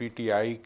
PTI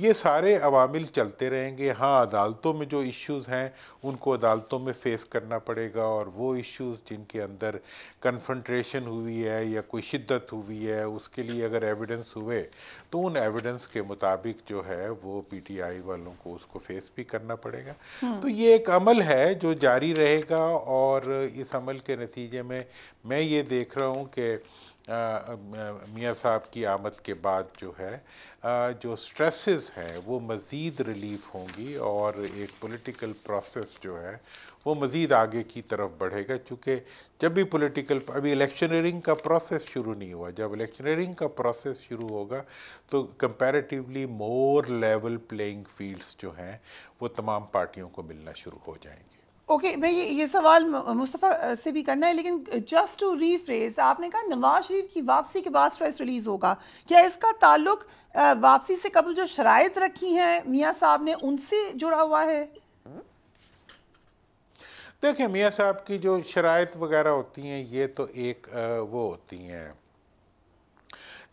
یہ سارے عوامل چلتے رہیں گے. ہاں عدالتوں میں جو ایشوز ہیں ان کو عدالتوں میں فیس کرنا پڑے گا, اور وہ ایشوز جن کے اندر کنفرنٹریشن ہوئی ہے یا کوئی شدت ہوئی ہے اس کے لیے اگر ایویڈنس ہوئے تو ان ایویڈنس کے مطابق جو ہے وہ پی ٹی آئی والوں کو اس کو فیس بھی کرنا پڑے گا. تو یہ ایک عمل ہے جو جاری رہے گا, اور اس عمل کے نتیجے میں یہ دیکھ رہا ہوں کہ میاں صاحب کی آمد کے بعد جو ہے جو سٹریسز ہیں وہ مزید ریلیف ہوں گی, اور ایک پولیٹیکل پروسیس جو ہے وہ مزید آگے کی طرف بڑھے گا. چونکہ جب بھی ابھی الیکشنئرنگ کا پروسیس شروع نہیں ہوا, جب الیکشنئرنگ کا پروسیس شروع ہوگا تو comparatively more level playing fields جو ہیں وہ تمام پارٹیوں کو ملنا شروع ہو جائیں گے. اوکے, میں یہ سوال مصطفیٰ سے بھی کرنا ہے, لیکن جسٹ ٹو ریفریز, آپ نے کہا نواز شریف کی واپسی کے بعد سٹریس ریلیز ہوگا, کیا اس کا تعلق واپسی سے قبل جو شرائط رکھی ہیں میاں صاحب نے ان سے جڑا ہوا ہے؟ دیکھیں میاں صاحب کی جو شرائط وغیرہ ہوتی ہیں یہ تو ایک وہ ہوتی ہیں,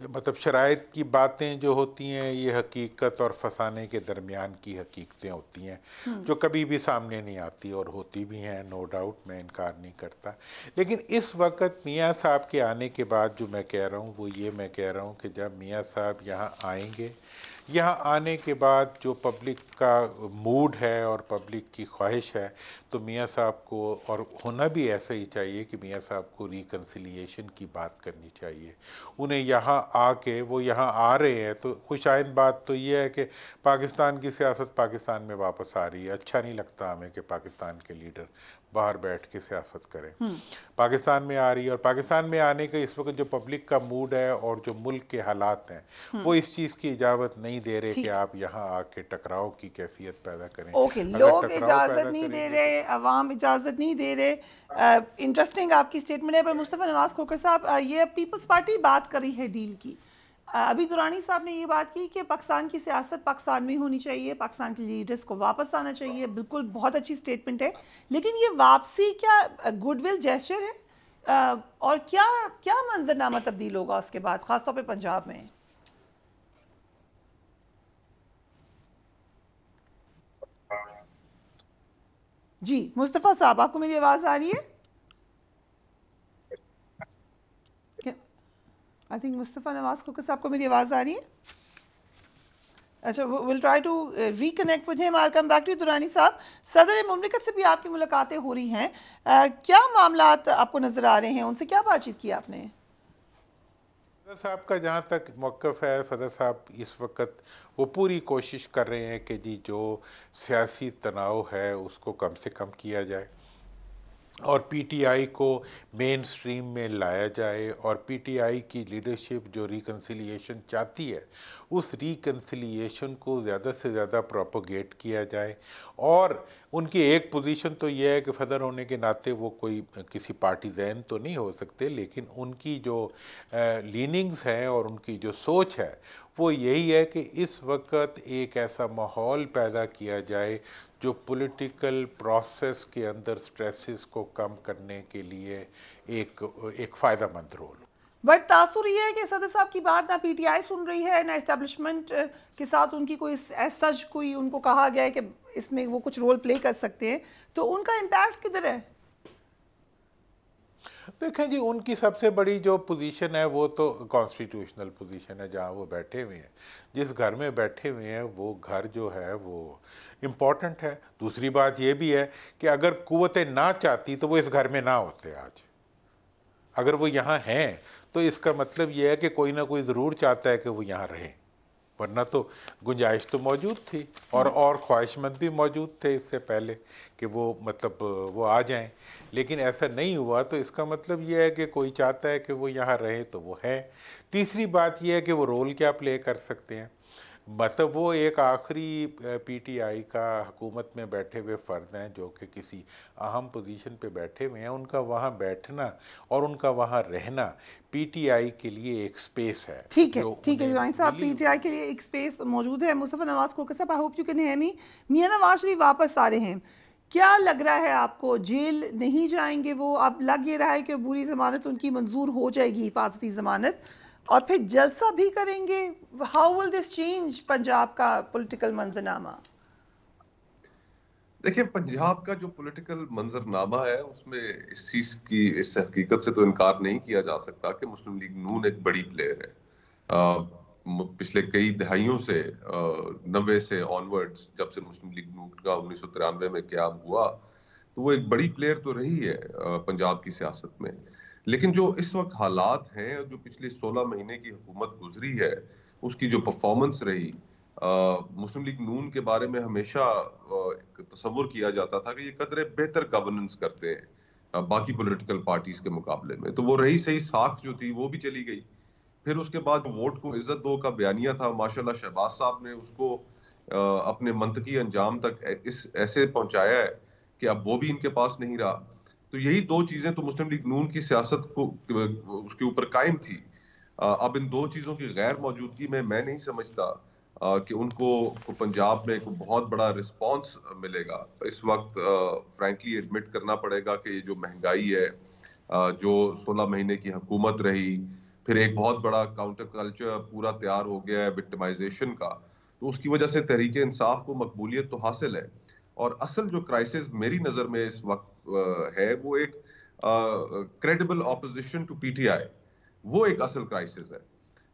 مطلب شرائط کی باتیں جو ہوتی ہیں یہ حقیقت اور فسانے کے درمیان کی حقیقتیں ہوتی ہیں جو کبھی بھی سامنے نہیں آتی, اور ہوتی بھی ہیں نو ڈاؤٹ, میں انکار نہیں کرتا. لیکن اس وقت میاں صاحب کے آنے کے بعد جو میں کہہ رہا ہوں وہ یہ میں کہہ رہا ہوں کہ جب میاں صاحب یہاں آئیں گے, یہاں آنے کے بعد جو پبلک کا موڈ ہے اور پبلک کی خواہش ہے تو میاں صاحب کو, اور ہونا بھی ایسا ہی چاہیے کہ میاں صاحب کو ریکنسیلیشن کی بات کرنی چاہیے. انہیں یہاں آ کے, وہ یہاں آ رہے ہیں تو خوش آئند بات تو یہ ہے کہ پاکستان کی سیاست پاکستان میں واپس آ رہی ہے. اچھا نہیں لگتا ہمیں کہ پاکستان کے لیڈر باہر بیٹھ کے سیاست کریں. پاکستان میں آ رہی ہے, اور پاکستان میں آنے کا اس وقت جو پبلک کا موڈ ہے اور جو ملک کے حالات ہیں وہ اس چیز کی اجازت نہیں دے رہے کہ آپ یہاں آ کے ٹکراؤ کی کیفیت پیدا کریں. اوکے, لوگ اجازت نہیں دے رہے, عوام اجازت نہیں دے رہے. انٹرسٹنگ آپ کی اسٹیٹمنٹ ہے. پر مصطفیٰ نواز کھوکھر صاحب, یہ پیپلز پارٹی بات کر رہی ہے ڈیل کی. ابھی درانی صاحب نے یہ بات کی کہ پاکستان کی سیاست پاکستان میں ہونی چاہیے, پاکستان کے لیڈرز کو واپس آنا چاہیے. بالکل بہت اچھی سٹیٹمنٹ ہے, لیکن یہ واپسی کیا گڈ ول جیسچر ہے, اور کیا منظرنامہ تبدیل ہوگا اس کے بعد, خاص طور پہ پنجاب میں؟ جی مصطفیٰ صاحب, آپ کو میری آواز آ رہی ہے؟ I think مصطفیٰ نواز کھوکھر صاحب کو میری آواز آ رہی ہے؟ اچھا, we'll try to reconnect with him. I'll come back to you Durrani صاحب. صدر مملکت سے بھی آپ کی ملاقاتیں ہو رہی ہیں, کیا معاملات آپ کو نظر آ رہے ہیں, ان سے کیا بات چیت کی آپ نے؟ فضل صاحب کا جہاں تک موقف ہے, فضل صاحب اس وقت وہ پوری کوشش کر رہے ہیں کہ جی جو سیاسی تناؤ ہے اس کو کم سے کم کیا جائے, اور پی ٹی آئی کو مین سٹریم میں لایا جائے, اور پی ٹی آئی کی لیڈرشپ جو ریکنسیلیشن چاہتی ہے اس ریکنسیلیشن کو زیادہ سے زیادہ پروپوگیٹ کیا جائے. اور ان کی ایک پوزیشن تو یہ ہے کہ صدر ہونے کے ناطے وہ کوئی کسی پارٹیزین تو نہیں ہو سکتے, لیکن ان کی جو لیننگز ہیں اور ان کی جو سوچ ہے وہ یہی ہے کہ اس وقت ایک ایسا ماحول پیدا کیا جائے جو پولیٹیکل پروسیس کے اندر سٹریسز کو کم کرنے کے لیے ایک فائدہ مند رول. بٹ تاثر یہ ہے کہ صدر صاحب کی بات نہ پی ٹی آئی سن رہی ہے, نہ اسٹیبلشمنٹ کے ساتھ ان کی کوئی سچ کوئی ان کو کہا گیا ہے کہ اس میں وہ کچھ رول پلے کر سکتے ہیں, تو ان کا امپیکٹ کدھر ہے؟ دیکھیں جی, ان کی سب سے بڑی جو پوزیشن ہے وہ تو کانسٹیٹیوشنل پوزیشن ہے جہاں وہ بیٹھے ہوئے ہیں. جس گھر میں بیٹھے ہوئے ہیں وہ گھر جو ہے وہ امپورٹنٹ ہے. دوسری بات یہ بھی ہے کہ اگر قوتیں نہ چاہتی تو وہ اس گھر میں نہ ہوتے آج. اگر وہ یہاں ہیں تو اس کا مطلب یہ ہے کہ کوئی نہ کوئی ضرور چاہتا ہے کہ وہ یہاں رہیں, ورنہ تو گنجائش تو موجود تھی, اور خواہش مند بھی موجود تھے اس سے پہلے کہ وہ مطلب وہ آ جائیں, لیکن ایسا نہیں ہوا. تو اس کا مطلب یہ ہے کہ کوئی چاہتا ہے کہ وہ یہاں رہے تو وہ ہے. تیسری بات یہ ہے کہ وہ رول کیا پلے کر سکتے ہیں, مطلب وہ ایک آخری پی ٹی آئی کا حکومت میں بیٹھے ہوئے فرد ہیں جو کہ کسی اہم پوزیشن پہ بیٹھے ہوئے ہیں. ان کا وہاں بیٹھنا اور ان کا وہاں رہنا پی ٹی آئی کے لیے ایک سپیس ہے. ٹھیک ہے صاحب, پی ٹی آئی کے لیے ایک سپیس موجود ہے. مصطفیٰ نواز کھوکھر صاحب, I hope you can hear me. Mian Nawaz Sharif واپس آ رہے ہیں, کیا لگ رہا ہے آپ کو, جیل نہیں جائیں گے وہ؟ اب لگ یہ رہا ہے کہ عبوری ضمانت ان کی منظور ہو جائے گی, حفاظتی ضمانت, اور پھر جلسہ بھی کریں گے. How will this change Punjab کا پولیٹیکل منظرنامہ؟ دیکھیں پنجاب کا جو پولیٹیکل منظرنامہ ہے اس میں اس چیز کی اس حقیقت سے تو انکار نہیں کیا جا سکتا کہ مسلم لیگ نون ایک بڑی پلیئر ہے. پچھلے کئی دہائیوں سے 90 سے آنورڈز جب سے مسلم لیگ نون کا 1993 میں قیام ہوا تو وہ ایک بڑی پلیئر تو رہی ہے پنجاب کی سیاست میں. لیکن جو اس وقت حالات ہیں جو پچھلے 16 مہینے کی حکومت گزری ہے اس کی جو پرفارمنس رہی، مسلم لیگ نون کے بارے میں ہمیشہ تصور کیا جاتا تھا کہ یہ قدرے بہتر گورننس کرتے ہیں باقی پولیٹیکل پارٹیز کے مقابلے میں. تو وہ رہی صحیح ساکھ جو تھی وہ بھی چلی گئی. پھر اس کے بعد ووٹ کو عزت دو کا بیانیہ تھا، ماشاءاللہ شہباز صاحب نے اس کو اپنے منطقی انجام تک ایسے پہنچایا ہے کہ اب وہ بھی ان کے پاس نہیں رہا. تو یہی دو چیزیں تو مسلم لیگ نون کی سیاست کو اس کے اوپر قائم تھی. اب ان دو چیزوں کی غیر موجودگی میں نہیں سمجھتا کہ ان کو پنجاب میں کوئی بہت بڑا رسپانس ملے گا. اس وقت فرینکلی ایڈمٹ کرنا پڑے گا کہ یہ جو مہنگائی ہے، جو 16 مہینے کی حکومت رہی، پھر ایک بہت بڑا کاؤنٹر کلچر پورا تیار ہو گیا ہے وکٹمائزیشن کا، تو اس کی وجہ سے تحریک انصاف کو مقبولیت تو حاصل ہے. اور اصل جو کرائسس میری نظر میں اس وقت ہے وہ ایک credible opposition to P T I, وہ ایک اصل کرائسس ہے.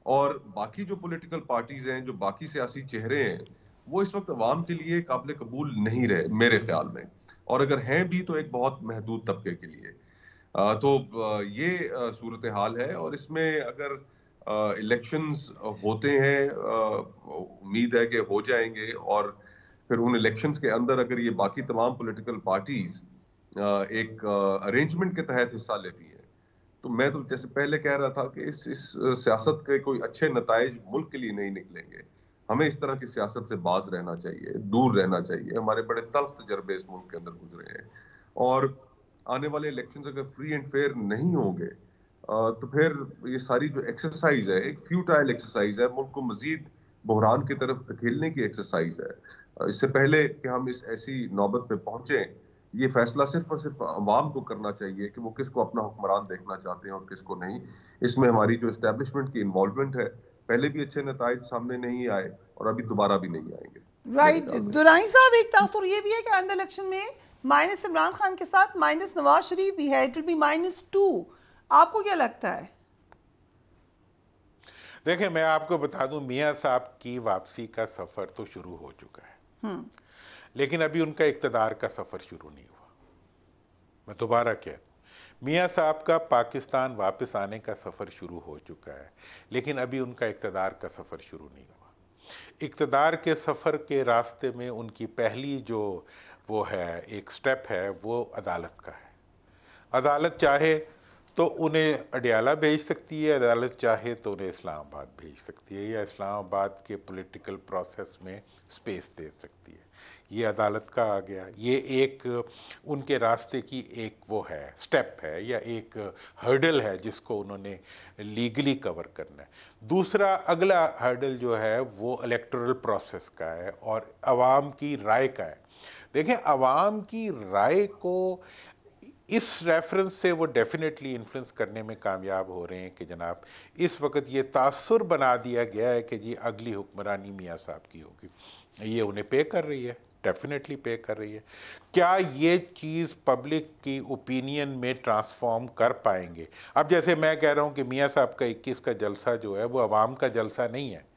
اور باقی جو پولیٹیکل پارٹیز ہیں، جو باقی سیاسی چہرے ہیں، وہ اس وقت عوام کے لیے قابل قبول نہیں رہے میرے خیال میں، اور اگر ہیں بھی تو ایک بہت محدود طبقے کے لیے. تو یہ صورتحال ہے. اور اس میں اگر الیکشنز ہوتے ہیں، امید ہے کہ ہو جائیں گے، اور پھر ان الیکشنز کے اندر اگر یہ باقی تمام پولیٹیکل پارٹیز ایک ارینجمنٹ کے تحت حصہ لیتی ہیں تو میں تو جیسے پہلے کہہ رہا تھا کہ اس سیاست کے کوئی اچھے نتائج ملک کے لیے نہیں نکلیں گے. ہمیں اس طرح کی سیاست سے باز رہنا چاہیے، دور رہنا چاہیے. ہمارے بڑے تلخ تجربے اس ملک کے اندر گزرے ہیں، اور آنے والے الیکشنز اگر فری اینڈ فیئر نہیں ہوں گے تو پھر یہ ساری جو ایکسرسائز ہے ایک فیوٹائل ایکسرسائز ہے، ملک کو مزید بحران کی طرف دھکیلنے کی ایکسرسائز ہے. اس سے پہلے کہ ہم اس ایسی نوبت پہ پہنچیں، یہ فیصلہ صرف اور صرف عوام کو کرنا چاہیے کہ وہ کس کو اپنا حکمران دیکھنا چاہتے ہیں اور کس کو نہیں. اس میں ہماری جو اسٹیبلشمنٹ کی انوالومنٹ ہے، پہلے بھی اچھے نتائج سامنے نہیں آئے اور ابھی دوبارہ بھی نہیں آئیں گے. رائٹ. درانی صاحب، ایک تاثر یہ بھی ہے کہ آئندہ الیکشن میں مائنس عمران خان کے ساتھ مائنس نواز شریف بھی ہے، اٹ ول بی -2. آپ کو کیا لگتا ہے؟ دیکھیں میں آپ کو بتا دوں، میاں صاحب کی واپسی کا سفر تو شروع ہو چکا ہے، لیکن ابھی ان کا اقتدار کا سفر شروع نہیں ہوا. میں دوبارہ کہتا ہوں، میاں صاحب کا پاکستان واپس آنے کا سفر شروع ہو چکا ہے، لیکن ابھی ان کا اقتدار کا سفر شروع نہیں ہوا. اقتدار کے سفر کے راستے میں ان کی پہلی جو وہ ہے ایک سٹیپ ہے وہ عدالت کا ہے. عدالت چاہے تو انہیں اڈیالہ بھیج سکتی ہے، عدالت چاہے تو انہیں اسلام آباد بھیج سکتی ہے، یا اسلام آباد کے پولیٹیکل پروسیس میں سپیس دے سکتی ہے. یہ عدالت کا آ گیا، یہ ایک ان کے راستے کی ایک وہ ہے سٹیپ ہے یا ایک ہرڈل ہے جس کو انہوں نے لیگلی کور کرنا ہے. دوسرا اگلا ہرڈل جو ہے وہ الیکٹورل پروسیس کا ہے اور عوام کی رائے کا ہے. دیکھیں عوام کی رائے کو اس ریفرنس سے وہ ڈیفینیٹلی انفلوئنس کرنے میں کامیاب ہو رہے ہیں کہ جناب اس وقت یہ تاثر بنا دیا گیا ہے کہ جی اگلی حکمرانی میاں صاحب کی ہوگی. یہ انہیں پے کر رہی ہے، ڈیفینیٹلی پے کر رہی ہے. کیا یہ چیز پبلک کی اوپینین میں ٹرانسفارم کر پائیں گے؟ اب جیسے میں کہہ رہا ہوں کہ میاں صاحب کا 21 کا جلسہ جو ہے وہ عوام کا جلسہ نہیں ہے،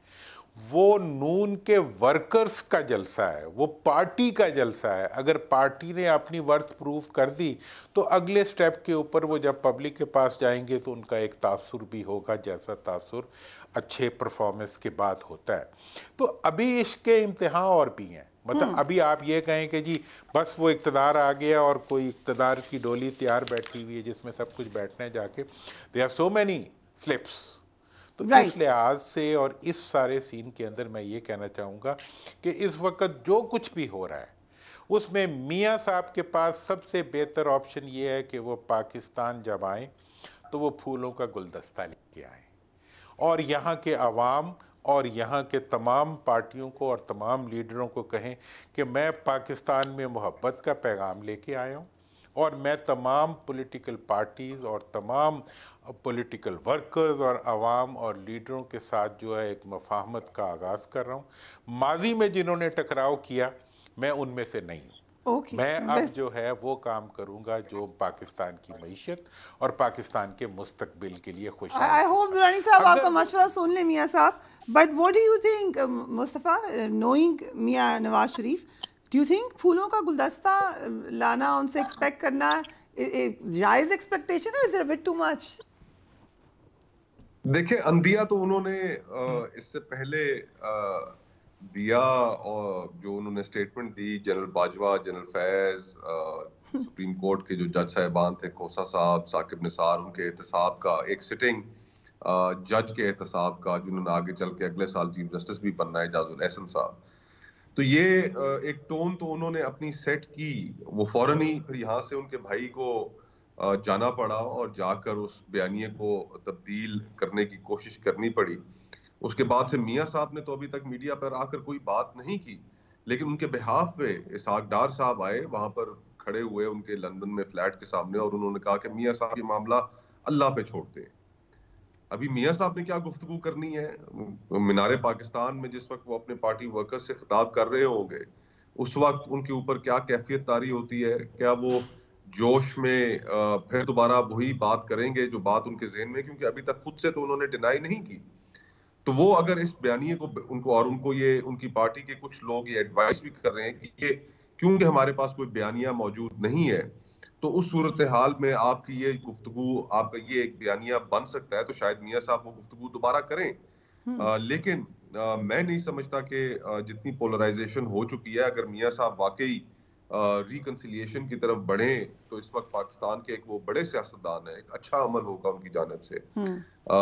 وہ نون کے ورکرز کا جلسہ ہے، وہ پارٹی کا جلسہ ہے. اگر پارٹی نے اپنی ورتھ پروف کر دی تو اگلے سٹیپ کے اوپر وہ جب پبلک کے پاس جائیں گے تو ان کا ایک تاثر بھی ہوگا جیسا تاثر اچھے پرفارمنس کے بعد ہوتا ہے. تو ابھی اس کے امتحان اور بھی ہیں. مطلب ابھی آپ یہ کہیں کہ جی بس وہ اقتدار آ گیا اور کوئی اقتدار کی ڈولی تیار بیٹھی ہوئی ہے جس میں سب کچھ بیٹھنا ہے جا کے. They are so many slips. تو اس لحاظ سے اور اس سارے سین کے اندر میں یہ کہنا چاہوں گا کہ اس وقت جو کچھ بھی ہو رہا ہے اس میں میاں صاحب کے پاس سب سے بہتر آپشن یہ ہے کہ وہ پاکستان جب آئیں تو وہ پھولوں کا گلدستہ لے کے آئیں اور یہاں کے عوام اور یہاں کے تمام پارٹیوں کو اور تمام لیڈروں کو کہیں کہ میں پاکستان میں محبت کا پیغام لے کے آیا ہوں اور میں تمام پولیٹیکل پارٹیز اور تمام پولیٹیکل ورکرز اور عوام اور لیڈروں کے ساتھ جو ہے ایک مفاہمت کا آغاز کر رہا ہوں۔ ماضی میں جنہوں نے ٹکراؤ کیا میں ان میں سے نہیں ہوں۔ میں اب جو ہے وہ کام کروں گا جو پاکستان کی معیشت اور پاکستان کے مستقبل کے لیے خوش ہے۔ I hope درانی صاحب آپ کا مشورہ سن لیں میاں صاحب، but what do you think Mustafa, knowing Mian Nawaz Sharif, do you think پھولوں کا گلدستہ لانا ان سے ایکسپیکٹ کرنا جائز ایکسپیکٹیشن ہے، is it a bit too much؟ دیکھیں اندیا تو انہوں نے اس سے پہلے دیا، اور جو انہوں نے سٹیٹمنٹ دی جنرل باجوہ، جنرل فیض، سپریم کورٹ کے جو جج صاحبان تھے، کھوسا صاحب، ثاقب نثار، ان کے احتساب کا، ایک سٹنگ جج کے احتساب کا، جنہوں نے آگے چل کے اگلے سال چیف جسٹس بھی بننا ہے، اعجاز الاحسن صاحب، تو یہ ایک ٹون تو انہوں نے اپنی سیٹ کی، وہ فوراً ہی پھر یہاں سے ان کے بھائی کو جانا پڑا اور جا کر اس بیانیے کو تبدیل کرنے کی کوشش کرنی پڑی۔ اس کے بعد سے میاں صاحب نے تو ابھی تک میڈیا پر آ کر کوئی بات نہیں کی، لیکن ان کے بہاف پہ اسحاق ڈار صاحب آئے، وہاں پر کھڑے ہوئے ان کے لندن میں فلیٹ کے سامنے، اور انہوں نے کہا کہ میاں صاحب یہ معاملہ اللہ پہ چھوڑتے ہیں۔ ابھی میاں صاحب نے کیا گفتگو کرنی ہے؟ مینار پاکستان میں جس وقت وہ اپنے پارٹی ورکر سے خطاب کر رہے ہوں گے، اس وقت ان کے اوپر کیا کیفیت طاری ہوتی ہے؟ کیا وہ جوش میں پھر دوبارہ وہی بات کریں گے جو بات ان کے ذہن میں، کیونکہ ابھی تک خود سے تو انہوں نے ڈینائی نہیں کی، تو وہ اگر اس بیانیے کو ان کو یہ ان کی پارٹی کے کچھ لوگ یہ ایڈوائس بھی کر رہے ہیں کہ یہ کیونکہ ہمارے پاس کوئی بیانیہ موجود نہیں ہے، تو اس صورتحال میں آپ کی یہ گفتگو، آپ کا یہ ایک بیانیہ بن سکتا ہے، تو شاید میاں صاحب وہ گفتگو دوبارہ کریں۔ لیکن میں نہیں سمجھتا کہ جتنی پولرائزیشن ہو چکی ہے، اگر میاں صاحب واقعی ریکنسیلیشن کی طرف بڑھیں تو اس وقت پاکستان کے ایک وہ بڑے سیاستدان ہیں، ایک اچھا عمل ہوگا ان کی جانب سے۔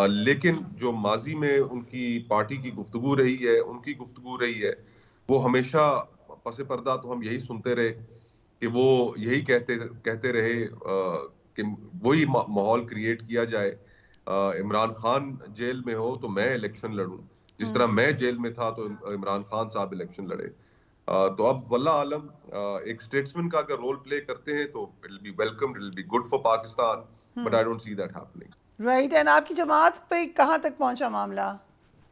لیکن جو ماضی میں ان کی پارٹی کی گفتگو رہی ہے، ان کی گفتگو رہی ہے، وہ ہمیشہ پس پردہ تو ہم یہی سنتے رہے کہ وہ یہی کہتے رہے کہ وہی ماحول کریٹ کیا جائے، عمران خان جیل میں ہو تو میں الیکشن لڑوں، جس طرح میں جیل میں تھا تو عمران خان صاحب الیکشن لڑے۔ تو اب واللہ عالم ایک اسٹیٹسمین کا اگر رول پلے کرتے ہیں تو it will be welcome, it will be good for Pakistan, but I don't see that happening. Right, and آپ کی جماعت پہ کہاں تک پہنچا معاملہ،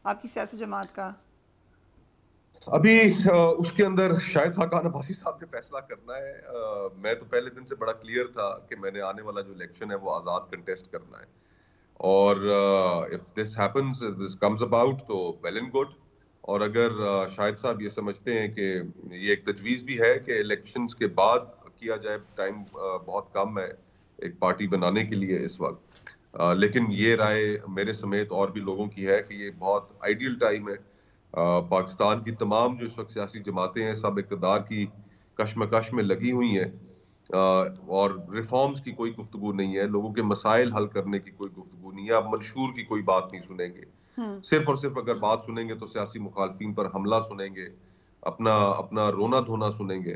آپ کی سیاسی جماعت کا؟ ابھی اس کے اندر شاید خاقان عباسی صاحب نے فیصلہ کرنا ہے۔ میں تو پہلے دن سے بڑا کلیئر تھا کہ میں نے آنے والا جو الیکشن ہے وہ آزاد کنٹیسٹ کرنا ہے، اور if this happens, this comes about تو well and good، اور اگر شاہد صاحب یہ سمجھتے ہیں کہ یہ ایک تجویز بھی ہے کہ الیکشنز کے بعد کیا جائے، ٹائم بہت کم ہے ایک پارٹی بنانے کے لیے اس وقت، لیکن یہ رائے میرے سمیت اور بھی لوگوں کی ہے کہ یہ بہت آئیڈیل ٹائم ہے۔ پاکستان کی تمام جو اس وقت سیاسی جماعتیں ہیں سب اقتدار کی کشمکش میں لگی ہوئی ہیں، اور ریفارمز کی کوئی گفتگو نہیں ہے، لوگوں کے مسائل حل کرنے کی کوئی گفتگو نہیں ہے، آپ منشور کی کوئی بات نہیں سنیں گے، صرف اور صرف اگر بات سنیں گے تو سیاسی مخالفین پر حملہ سنیں گے، اپنا رونا دھونا سنیں گے۔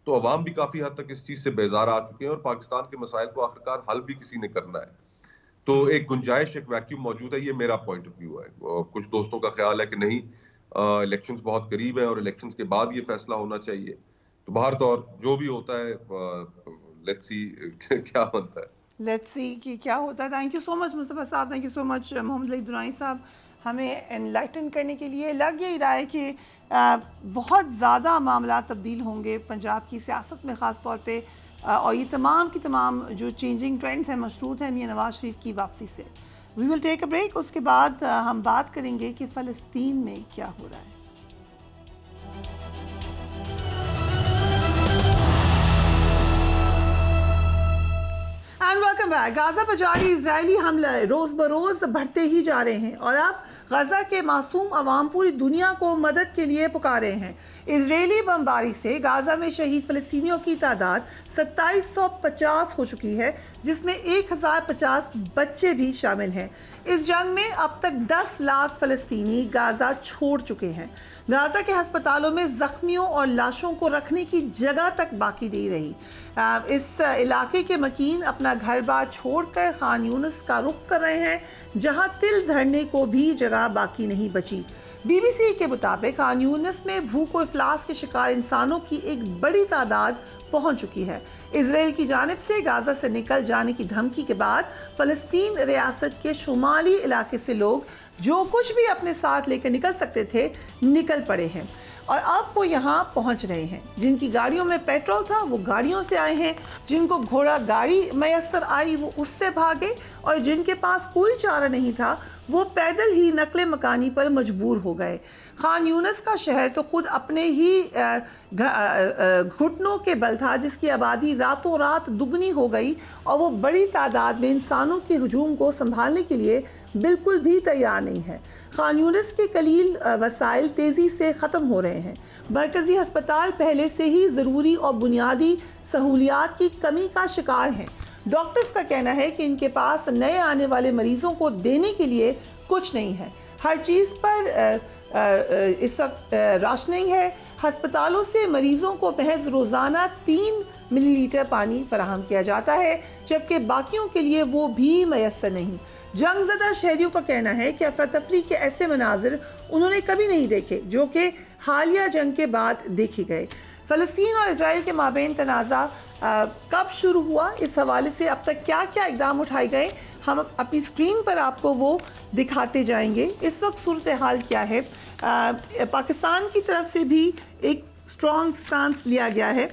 تو عوام بھی کافی حد تک اس چیز سے بیزار آ چکے ہیں، اور پاکستان کے مسائل کو آخرکار حل بھی کسی نے کرنا ہے، تو ایک گنجائش، ایک ویکیوم موجود ہے۔ یہ میرا پوائنٹ آف ویو ہے۔ کچھ دوستوں کا خیال ہے کہ نہیں، الیکشنز بہت قریب ہیں اور الیکشنز کے بعد یہ فیصلہ ہونا چاہیے، تو بہر طور جو بھی ہوتا ہے لیٹس سی کیا بنتا ہے، لیٹس سی کہ کیا ہوتا ہے۔ تھینک یو سو مچ مصطفیٰ صاحب، تھینک یو سو مچ محمد علی درانی صاحب، ہمیں انلائٹن کرنے کے لیے۔ لگ یہی رہا ہے کہ بہت زیادہ معاملات تبدیل ہوں گے پنجاب کی سیاست میں خاص طور پہ، اور یہ تمام کی تمام جو چینجنگ ٹرینڈز ہیں مشروط ہیں میاں نواز شریف کی واپسی سے۔ وی ول ٹیک اے بریک، اس کے بعد ہم بات کریں گے کہ فلسطین میں کیا ہو رہا ہے۔ And welcome back. غزہ پر جاری اسرائیلی حملے روز بروز بڑھتے ہی جا رہے ہیں، اور اب غزہ کے معصوم عوام پوری دنیا کو مدد کے لیے پکارے ہیں۔ اسرائیلی بمباری سے غزہ میں شہید فلسطینیوں کی تعداد 2750 ہو چکی ہے، جس میں 1050 بچے بھی شامل ہیں۔ اس جنگ میں اب تک 10 لاکھ فلسطینی غزہ چھوڑ چکے ہیں۔ غزہ کے ہسپتالوں میں زخمیوں اور لاشوں کو رکھنے کی جگہ تک باقی نہیں رہی۔ اس علاقے کے مکین اپنا گھر بار چھوڑ کر خان یونس کا رخ کر رہے ہیں، جہاں تل دھرنے کو بھی جگہ باقی نہیں بچی۔ BBC کے مطابق خان یونس میں بھوک و افلاس کے شکار انسانوں کی ایک بڑی تعداد پہنچ چکی ہے۔ اسرائیل کی جانب سے غازہ سے نکل جانے کی دھمکی کے بعد فلسطین ریاست کے شمالی علاقے سے لوگ جو کچھ بھی اپنے ساتھ لے کر نکل سکتے تھے نکل پڑے ہیں، اور اب وہ یہاں پہنچ رہے ہیں۔ جن کی گاڑیوں میں پیٹرول تھا وہ گاڑیوں سے آئے ہیں، جن کو گھوڑا گاڑی میسر آئی وہ اس سے بھاگے، اور جن کے پاس کوئی چارہ نہیں تھا وہ پیدل ہی نقل مکانی پر مجبور ہو گئے۔ خان یونس کا شہر تو خود اپنے ہی گھٹنوں کے بل تھا، جس کی آبادی راتوں رات دگنی ہو گئی، اور وہ بڑی تعداد میں انسانوں کے ہجوم کو سنبھالنے کے لیے بالکل بھی تیار نہیں ہے۔ خان یونس کے قلیل وسائل تیزی سے ختم ہو رہے ہیں۔ مرکزی ہسپتال پہلے سے ہی ضروری اور بنیادی سہولیات کی کمی کا شکار ہیں۔ ڈاکٹرز کا کہنا ہے کہ ان کے پاس نئے آنے والے مریضوں کو دینے کے لیے کچھ نہیں ہے۔ ہر چیز پر اس وقت راشننگ ہے۔ ہسپتالوں سے مریضوں کو محض روزانہ 3 ملی لیٹر پانی فراہم کیا جاتا ہے، جبکہ باقیوں کے لیے وہ بھی میسر نہیں۔ جنگ زدہ شہریوں کا کہنا ہے کہ افراتفری کے ایسے مناظر انہوں نے کبھی نہیں دیکھے جو کہ حالیہ جنگ کے بعد دیکھے گئے۔ فلسطین اور اسرائیل کے مابین تنازع کب شروع ہوا، اس حوالے سے اب تک کیا کیا اقدام اٹھائے گئے، ہم اپنی سکرین پر آپ کو وہ دکھاتے جائیں گے۔ اس وقت صورتحال کیا ہے، پاکستان کی طرف سے بھی ایک اسٹرانگ سٹانس لیا گیا ہے۔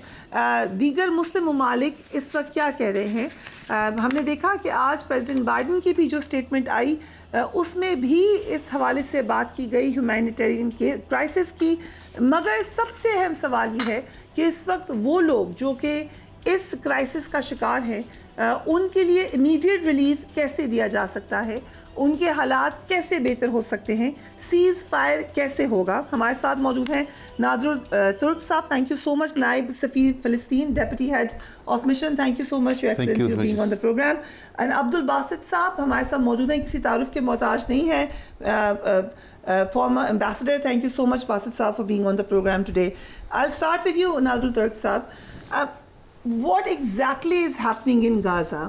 دیگر مسلم ممالک اس وقت کیا کہہ رہے ہیں، ہم نے دیکھا کہ آج پریزیڈنٹ بائیڈن کی بھی جو سٹیٹمنٹ آئی اس میں بھی اس حوالے سے بات کی گئی ہیومینیٹیرین کرائسس کی، مگر سب سے اہم سوال یہ ہے کہ اس وقت وہ لوگ جو کہ اس کرائسس کا شکار ہیں ان کے لیے امیڈیٹ ریلیف کیسے دیا جا سکتا ہے، ان کے حالات کیسے بہتر ہو سکتے ہیں، سیز فائر کیسے ہوگا۔ ہمارے ساتھ موجود ہیں نادر ترک صاحب، تھینک یو سو مچ، نائب سفیر فلسطین، deputy head of mission, thank you so much your excellency for being on the programme, and Abdul Basit صاحب ہمارے ساتھ موجود ہیں، کسی تعارف کے محتاج نہیں ہیں، former ambassador. Thank you so much, Basit Saab, for being on the program today. I'll start with you, Nazrul Turk Saab. What exactly is happening in Gaza,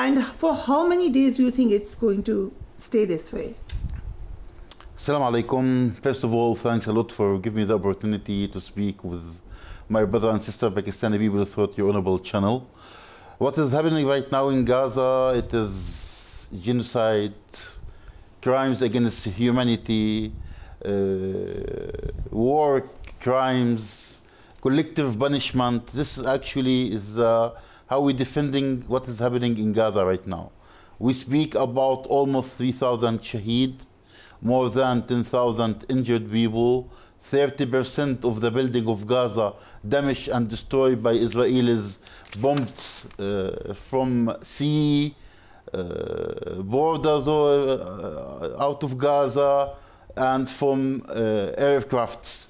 and for how many days do you think it's going to stay this way? Assalamu alaikum. First of all, thanks a lot for giving me the opportunity to speak with my brother and sister Pakistani people throughout your honorable channel. What is happening right now in Gaza, it is genocide, crimes against humanity, war crimes, collective punishment. This actually is how we're defending what is happening in Gaza right now. We speak about almost 3,000 shaheed, more than 10,000 injured people, 30% of the building of Gaza damaged and destroyed by Israelis, bombed from sea, borders out of Gaza, and from aircrafts.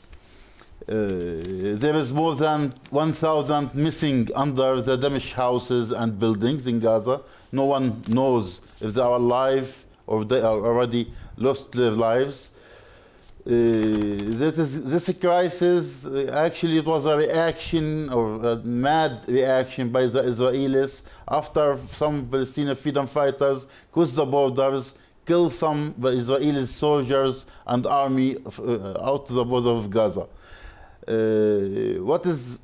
There is more than 1,000 missing under the damaged houses and buildings in Gaza. No one knows if they are alive or they are already lost their lives. This crisis, actually it was a reaction, or a mad reaction by the Israelis after some Palestinian freedom fighters crossed the borders, killed some Israeli soldiers and army out to the border of Gaza. What is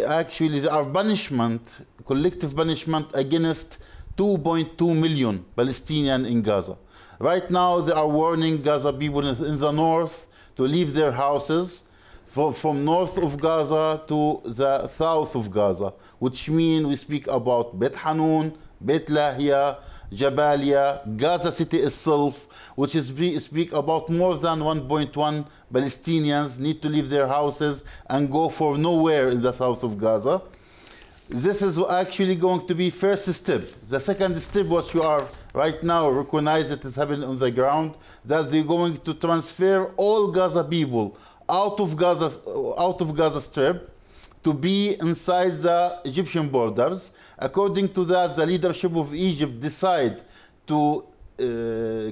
actually our punishment, collective punishment against 2.2 million Palestinians in Gaza. Right now, they are warning Gaza people in the north to leave their houses from north of Gaza to the south of Gaza, which means we speak about Bet Hanun, Bet Lahia, Jabalia, Gaza city itself, which is speak about more than 1.1 Palestinians need to leave their houses and go for nowhere in the south of Gaza. This is actually going to be first step. The second step, what you are right now recognize it is happening on the ground, that they're going to transfer all Gaza people out of Gaza Strip to be inside the Egyptian borders. According to that, the leadership of Egypt decide to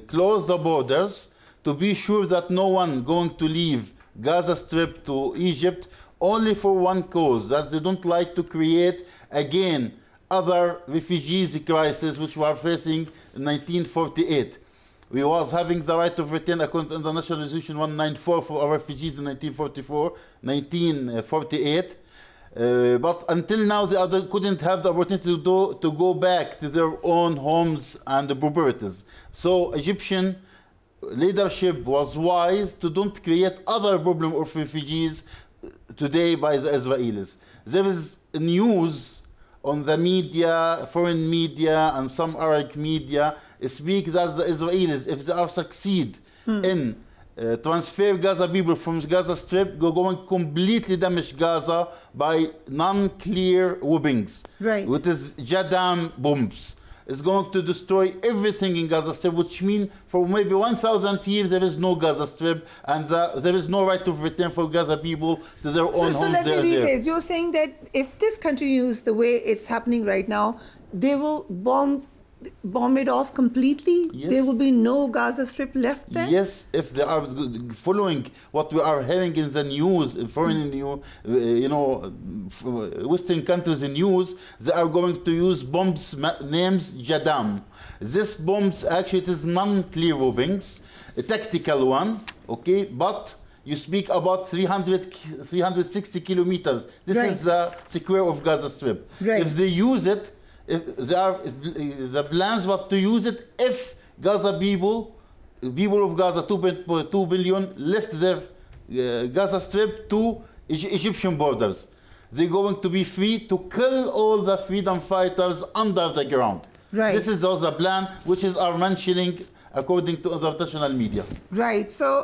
close the borders to be sure that no one going to leave Gaza Strip to Egypt, only for one cause, that they don't like to create again other refugees crisis which we are facing in 1948. We was having the right of return according to International Resolution 194 for our refugees in 1948. But until now, they couldn't have the opportunity to go back to their own homes and properties. So Egyptian leadership was wise to don't create other problem of refugees today by the Israelis. There is news on the media, foreign media, and some Arab media speak that the Israelis, if they are succeed in transfer Gaza people from Gaza Strip, going completely damage Gaza by non-clear weapons, right, which is Jadam bombs. It's going to destroy everything in Gaza Strip, which means for maybe 1,000 years there is no Gaza Strip, and there is no right of return for Gaza people to their own homes. So let me rephrase. You're saying that if this continues the way it's happening right now, they will bomb it off completely? Yes. There will be no Gaza Strip left then? Yes, if they are following what we are hearing in the news, foreign news, Western countries in news, they are going to use bombs names Jadam. This bombs actually it is non-clear weapons, a tactical one, okay, but you speak about 360 kilometers. This right. is the square of Gaza Strip. Right. If they use it, if there are the plans what to use it if Gaza people of Gaza 2.2 billion left their Gaza Strip to Egyptian borders. They're going to be free to kill all the freedom fighters under the ground. Right. This is also the plan which is our mentioning according to international media. Right. So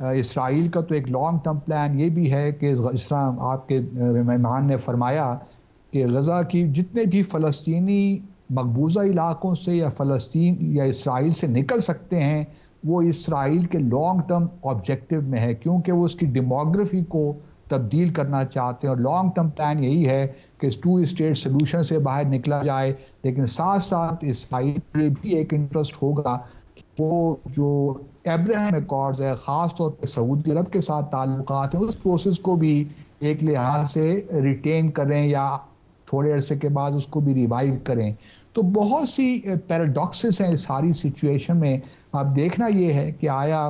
اسرائیل کا تو ایک long term plan یہ بھی ہے کہ اس طرح آپ کے مہمان نے فرمایا کہ غزہ کی جتنے بھی فلسطینی مقبوضہ علاقوں سے یا فلسطین یا اسرائیل سے نکل سکتے ہیں وہ اسرائیل کے لانگ ٹرم آبجیکٹو میں ہے، کیونکہ وہ اس کی ڈیموگرافی کو تبدیل کرنا چاہتے ہیں، اور لانگ ٹرم پلان یہی ہے کہ 2 اسٹیٹ سلوشن سے باہر نکلا جائے، لیکن ساتھ ساتھ اسرائیل میں بھی ایک انٹرسٹ ہوگا کہ وہ جو ابراہیم ایکارڈز ہے، خاص طور پہ سعودی عرب کے ساتھ تعلقات ہیں، اس پروسیس کو بھی ایک لحاظ سے ریٹین کریں یا تھوڑے عرصے کے بعد اس کو بھی ریوائیو کریں. تو بہت سی پیراڈاکسز ہیں اس ساری سچویشن میں. اب دیکھنا یہ ہے کہ آیا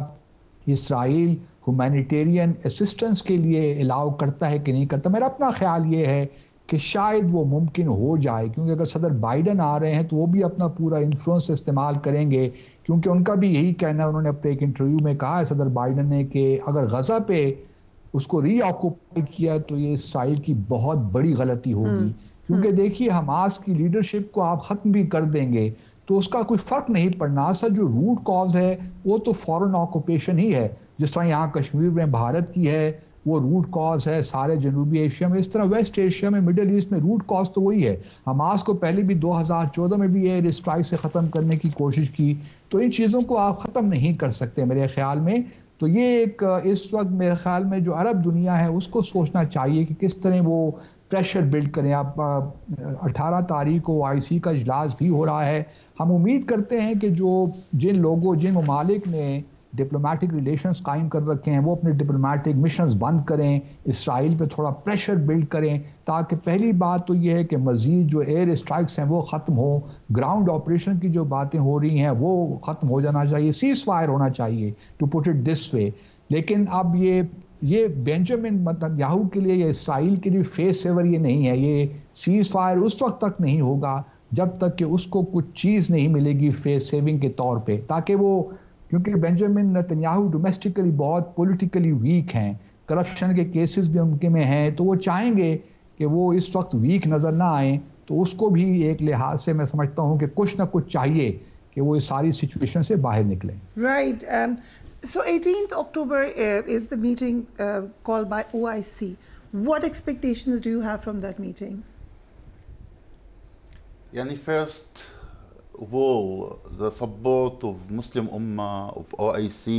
اسرائیل ہیومینیٹیرین اسسٹنس کے لیے الاؤ کرتا ہے کہ نہیں کرتا. میرا اپنا خیال یہ ہے کہ شاید وہ ممکن ہو جائے، کیونکہ اگر صدر بائیڈن آ رہے ہیں تو وہ بھی اپنا پورا انفلوئنس استعمال کریں گے، کیونکہ ان کا بھی یہی کہنا ہے. انہوں نے اپنے ایک انٹرویو میں کہا ہے صدر بائیڈن نے کہ اگر غزہ پہ اس کو ری آکوپائی کیا تو یہ اسرائیل کی بہت بڑی غلطی ہوگی، کیونکہ دیکھیے حماس کی لیڈرشپ کو آپ ختم بھی کر دیں گے تو اس کا کوئی فرق نہیں پڑنا. اصل جو روٹ کاز ہے وہ تو فورن آکوپیشن ہی ہے، جس طرح یہاں کشمیر میں بھارت کی ہے وہ روٹ کاز ہے، سارے جنوبی ایشیا میں، اس طرح ویسٹ ایشیا میں، مڈل ایسٹ میں روٹ کاز تو وہی ہے. حماس کو پہلے بھی 2014 میں بھی ایئر اسٹرائک سے ختم کرنے کی کوشش کی، تو ان چیزوں کو آپ ختم نہیں کر سکتے میرے خیال میں. تو یہ ایک اس وقت میرے خیال میں جو عرب دنیا ہے اس کو سوچنا چاہیے کہ کس طرح وہ پریشر بلڈ کریں. آپ 18 تاریخ کو OIC کا اجلاس بھی ہو رہا ہے. ہم امید کرتے ہیں کہ جن ممالک نے ڈپلومیٹک ریلیشنز قائم کر رکھے ہیں وہ اپنے ڈپلومیٹک مشنز بند کریں، اسرائیل پہ تھوڑا پریشر بلڈ کریں، تاکہ پہلی بات تو یہ ہے کہ مزید جو ایئر اسٹرائکس ہیں وہ ختم ہوں، گراؤنڈ آپریشن کی جو باتیں ہو رہی ہیں وہ ختم ہو جانا چاہیے، سیز فائر ہونا چاہیے ٹو پٹ اٹ دس وے. لیکن اب یہ بینجامن نتنیاہو کے لیے یا اسرائیل کے لیے فیس سیور یہ نہیں ہے. یہ سیز فائر اس وقت تک نہیں ہوگا جب تک کہ اس کو کچھ چیز نہیں ملے گی فیس سیونگ کے طور پہ، تاکہ وہ، کیونکہ بینجامن نتنیاہو ڈومیسٹکلی بہت پولیٹیکلی ویک ہیں، کرپشن کے کیسز بھی ان کے میں ہیں، تو وہ چاہیں گے کہ وہ اس وقت ویک نظر نہ آئیں. تو اس کو بھی ایک لحاظ سے میں سمجھتا ہوں کہ کچھ نہ کچھ چاہیے کہ وہ اس ساری سچویشن سے باہر نکلیں. Right. So 18th October is the meeting called by OIC. What expectations do you have from that meeting? First of all, the support of Muslim Ummah, of OIC,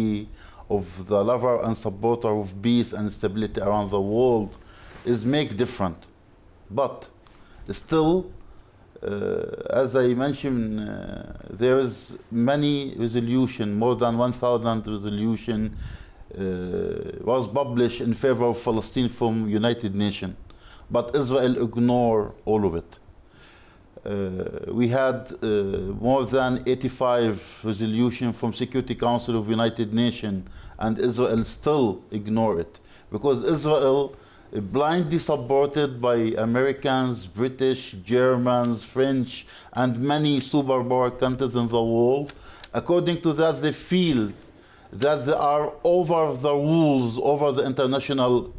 of the lover and supporter of peace and stability around the world is make different. But still, as I mentioned, there is many resolution, more than 1,000 resolution was published in favor of Palestine from United Nations, but Israel ignore all of it. We had more than 85 resolution from Security Council of United Nations, and Israel still ignore it, because Israel blindly supported by Americans, British, Germans, French, and many superpower countries in the world. According to that, they feel that they are over the rules, over the international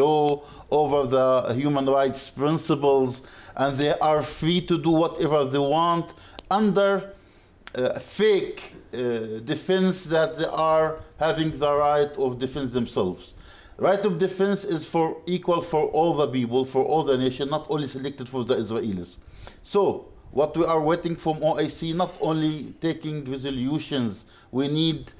law, over the human rights principles, and they are free to do whatever they want under fake defense that they are having the right of defense themselves. Right of defense is equal for all the people, for all the nation, not only selected for the Israelis. So what we are waiting from OIC, not only taking resolutions, we need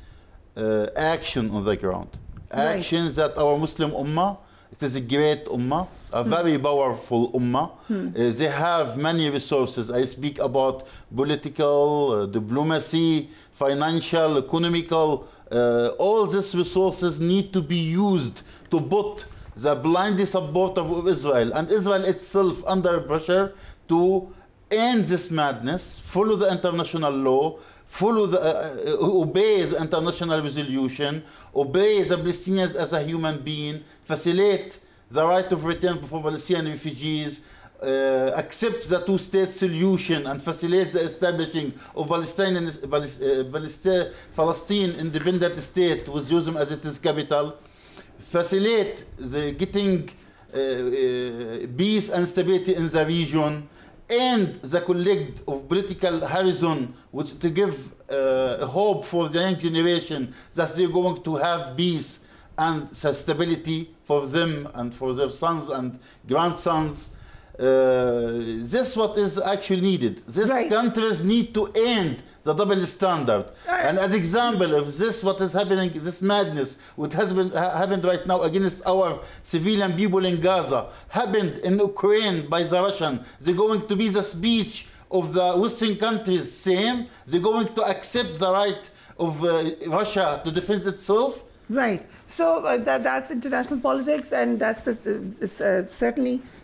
action on the ground. Right. Actions that our Muslim Ummah, it is a great Ummah, a very powerful Ummah. They have many resources. I speak about political, diplomacy, financial, economical. All these resources need to be used to put the blind support of Israel and Israel itself under pressure to end this madness, follow the international law, obey the international resolution, obey the Palestinians as a human being, facilitate the right of return for Palestinian refugees, accept the two-state solution and facilitate the establishing of Palestine independent state with Jerusalem as its capital, facilitate the getting peace and stability in the region, end the collect of political horizon, which to give hope for the young generation that they're going to have peace and stability for them and for their sons and grandsons. This is what is actually needed. These countries need to end the double standard. And as example of this, what is happening, this madness, what has been happened right now against our civilian people in Gaza, happened in Ukraine by the Russian. They're going to be the speech of the Western countries same. They're going to accept the right of Russia to defend itself. Right. So that's international politics, and that's certainly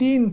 3